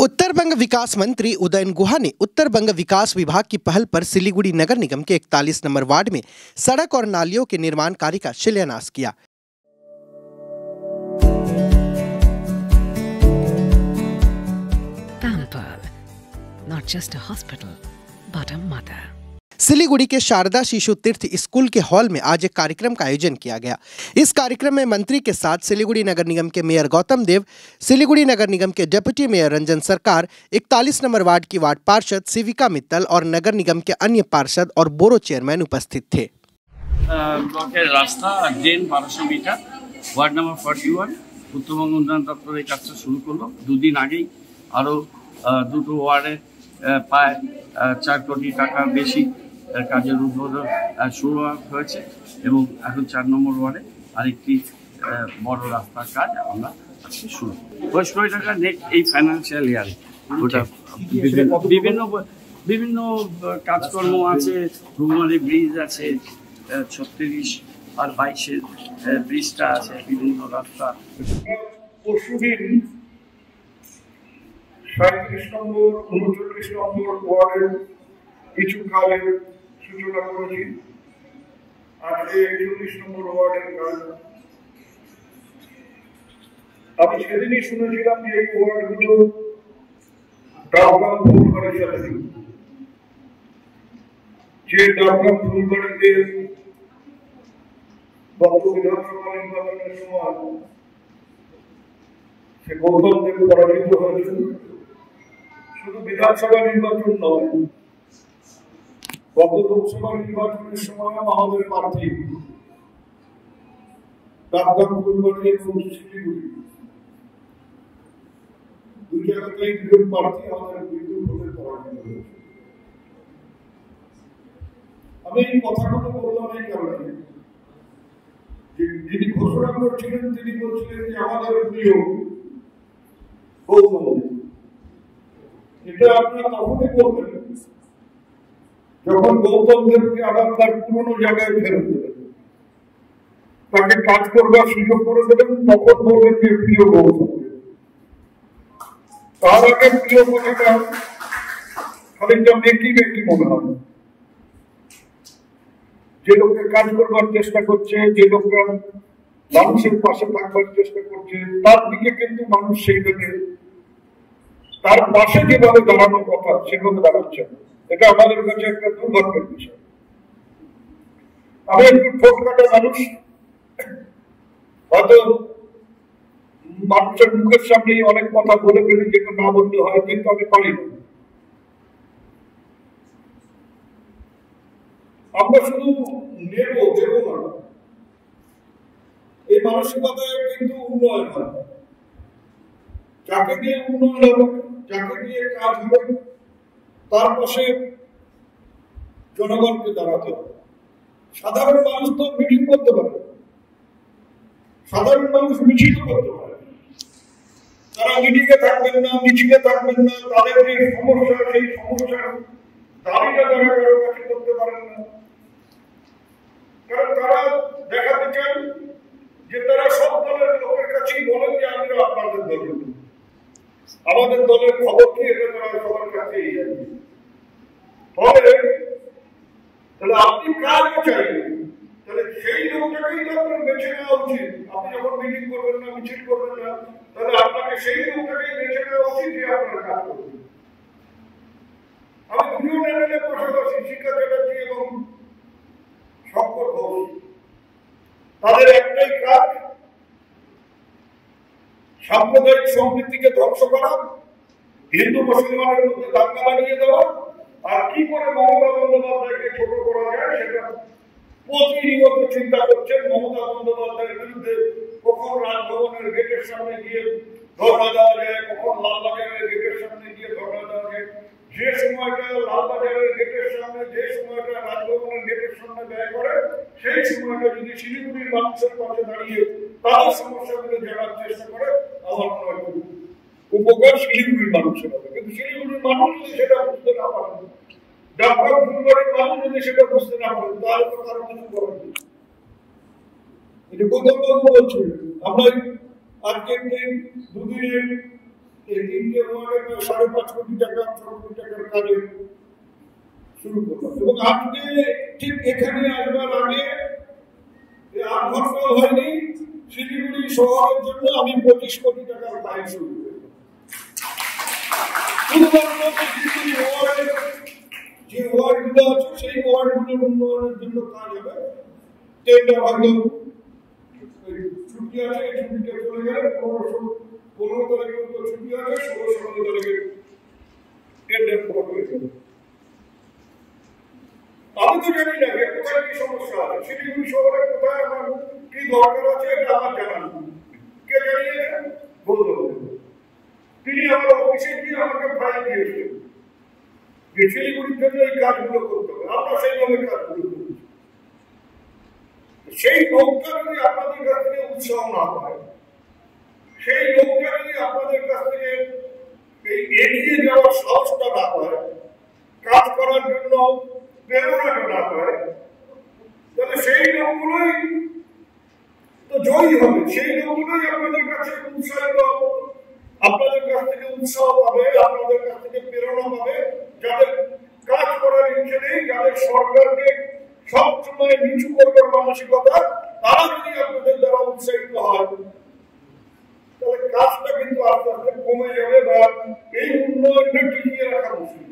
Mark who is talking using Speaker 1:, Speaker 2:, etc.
Speaker 1: उत्तर बंग विकास मंत्री उदयन गुहा ने उत्तर बंग विकास विभाग की पहल पर सिलीगुड़ी नगर निगम के 41 नंबर वार्ड में सड़क और नालियों के निर्माण कार्य का शिलान्यास किया।
Speaker 2: Not just a hospital, but a mother.
Speaker 1: Siliguri के शारदा शिशु तीर्थ स्कूल के हॉल में आज एक कार्यक्रम का आयोजन किया गया। इस कार्यक्रम में मंत्री के साथ सिलीगुड़ी नगर निगम के मेयर गौतम देव, सिलीगुड़ी नगर निगम के डिप्टी मेयर रंजन सरकार, 41 नंबर वार्ड की वार्ड पार्षद शिविका मित्तल और नगर निगम के अन्य पार्षद और बोरो चेयरमैन उपस्थित थे।
Speaker 3: रास्ता drain 1200 metre ward number 41 Uttarbanga उन्नयन दफ्तर এই কাজটা শুরু করলো। দুদিন আগেই আরো দুটো ওয়ার্ডে প্রায় 4 কোটি টাকার বেশি কাজের উদ্বোধন শুরু হয়েছে এবং এখন 4 নম্বর ওয়ার্ডে আরেকটি বড় রাস্তার কাজ আমরা আজকে শুরু করব। 20 কোটি টাকা নেট এই ফাইন্যান্সিয়াল ইয়ারে ওটা বিভিন্ন কাজকর্ম আছে। ঘুমারি ব্রিজ আছে, 36 আর 22 ব্রিজটা আছে, বিভিন্ন রাস্তা।
Speaker 4: পরশুদিন 37 নম্বর 39 নম্বর ওয়ার্ডের কিছু কাজের সূচনা করেছি। আজকে 41 নম্বর ওয়ার্ডের কাজ। আমি সেদিনই শুনেছিলাম যে এই ওয়ার্ডগুলো ডাবগ্রাম ফুলবাড়ির সাথে, যে ডাবগ্রাম ফুলবাড়িতে গত বিধানসভা নির্বাচনের সময় সে গৌতম দেব পরাজিত হয়েছিল। শুধু বিধানসভা নির্বাচন নয়, গত লোকসভা নির্বাচনের সময় আমাদের প্রার্থী ডাবগ্রাম ফুলবাড়ি এবং শিলিগুড়ি দুই জায়গাতেই দুজন প্রার্থী আমাদের বিপুল ভোটে পরাজিত হয়েছে। আমি এই কথাগুলো বললাম এই কারণে, যিনি ঘোষণা করছিলেন তিনি বলছিলেন যে আমাদের প্রিয় গৌতম দেব। এটা আপনারা তখনই বলবেন যখন গৌতম দেবকে আবার তার পুরনো জায়গায় ফেরত দেবেন, তাকে কাজ করবার সুযোগ করে দেবেন, তখন বলবেন যে প্রিয় গৌতম দেব। তার আগে প্রিয় কথাটা খানিকটা মেকি মনে হয়। যে লোককে কাজ করবার চেষ্টা করছে, যে লোকটা মানুষের পাশে থাকবার চেষ্টা করছে, তার দিকে কিন্তু মানুষ সেইভাবে তার পাশে যেভাবে দাঁড়ানোর কথা সেভাবে দাঁড়াচ্ছে। এটা আমাদের কাছে একটা দুর্ভাগ্যের বিষয়। আমি একটু ঠোঁট কাটা মানুষ, হয়তো মানুষের মুখের সামনেই অনেক কথা বলে ফেলি যেটা না বলতে হয়, কিন্তু আমি পারি না। আমরা শুধু দেব না, এই মানসিকতায় কিন্তু উন্নয়ন হয়। যাকে দিয়ে উন্নয়ন হবে, যাকে দিয়ে কাজ হবে, তার পাশে জনগণকে দাঁড়াতে হবে। সাধারণ মানুষ তো মিটিং করতে পারে, সাধারণ মানুষ মিছিল করতে পারে, তারা মিটিংয়ে থাকবেন না, মিছিলে থাকবেন না, তাদের যে সমস্যা সেই সমস্যার দাবিটা তারা কারো কাছে করতে পারেন না। কারণ তারা দেখাতে চান যে তারা সব দলের লোকের কাছেই বলেন যে আমরা আপনাদের দলের, আমাদের দলের খবর কি, এটা তারা সবার কাছেই জানে। তাহলে আপনি কাজ চাইবেন, তাহলে সেই লোকটাকেই তো আপনার বেছে নেওয়া উচিত। আপনি যখন মিটিং করবেন না, মিছিল করবেন না, তাহলে আপনাকে সেই লোকটাকেই বেছে নেওয়া উচিত যে আপনার কাজ করবেন। আমি দুজন এমএলএ পাশাপাশি শিক্ষা চ্যাটার্জি এবং শঙ্কর ঘোষ, তাদের একটাই কাজ সাম্প্রদায়িক সম্প্রীতিকে ধ্বংস করা, হিন্দু মুসলমানের মধ্যে দাঙ্গা লাগিয়ে দেওয়া, আর কি করে মমতা বন্দ্যোপাধ্যায়কে ছোট করা যায় সেটা প্রতিনিয়ত চিন্তা করছেন। মমতা বন্দ্যোপাধ্যায়ের বিরুদ্ধে কখন রাজভবনের গেটের সামনে গিয়ে ধর্ণা দেওয়া যায়, কখন লালবাজারের গেটের সামনে গিয়ে ধর্ণা দেওয়া যায়। যে সময়টা লালবাজারের গেটের সামনে, যে সময়টা রাজভবনের গেটের সামনে ব্যয় করে, সেই সময়টা যদি শিলিগুড়ির মানুষের পাশে দাঁড়িয়ে তাদের সমস্যাগুলো জানার চেষ্টা করে, আমার মনে হয় উপকার শিলিগুড়ির মানুষের হবে। কিন্তু শিলিগুড়ির মানুষ যদি সেটা বুঝতে না পারেন, ডাবগ্রাম ফুলবাড়ির মানুষ যদি সেটা বুঝতে না পারেন, তাহলে তো কারো কিছু করার নেই। এটা গৌতম বাবু বলছে, আমরা আজকের দিন দুদিনের এই 3টে ওয়ার্ডে 5.5 কোটি টাকা 6 কোটি টাকার কাজে শুরু করলাম। এবং আজকে ঠিক এখানে আসবার আগে 8 ঘন্টাও হয়নি, শিলিগুড়ি শহরের জন্য আমি 25 কোটি টাকার কাজ শুরু করি। যে ওয়ার্ডগুলো আছে সেই ওয়ার্ডগুলোর উন্নয়নের জন্য কাজ হবে। টেন্ডার হয়তো ছুটি আছে, এই ছুটিটা চলে গেলে 15 তারিখের মতো ছুটি আছে, 16-17 তারিখে টেন্ডার হয়ে যাবে। আমি তো জানি না যে কোথায় কি সমস্যা আছে, শিলিগুড়ি শহরে কোথায় আমার কি দরকার আছে এটা আমার জানা নেই। কে জানিয়েছেন? বলবেন। তিনি আমার অফিসে গিয়ে আমাকে ফাইল দিয়েছেন যে শিলিগুড়ির জন্য এই কাজগুলো করতে হবে, আমরা সেইভাবে কাজগুলো করছি। সেই লোকটা যদি আপনাদের কাছ থেকে উৎসাহ না পায়, সেই লোকটা যদি আপনাদের কাছ থেকে এই এগিয়ে যাওয়ার সাহসটা না পায়, কাজ করার জন্য প্রেরণাটা না পায়, তাহলে সেই লোকগুলোই তো জয়ী হবে। সেই লোকগুলোই আপনাদের কাছে উৎসাহিত, আপনাদের কাছ থেকে উৎসাহ পাবে, আপনাদের কাছ থেকে প্রেরণা পাবে, যাদের কাজ করার ইচ্ছে নেই, যাদের সরকারকে সবসময় নিচু করবার মানসিকতা, তারা যদি আপনাদের দ্বারা উৎসাহিত হয়, তাহলে কাজটা কিন্তু আস্তে আস্তে কমে যাবে বা এই উন্নয়নটা টিকিয়ে রাখা মুশকিল।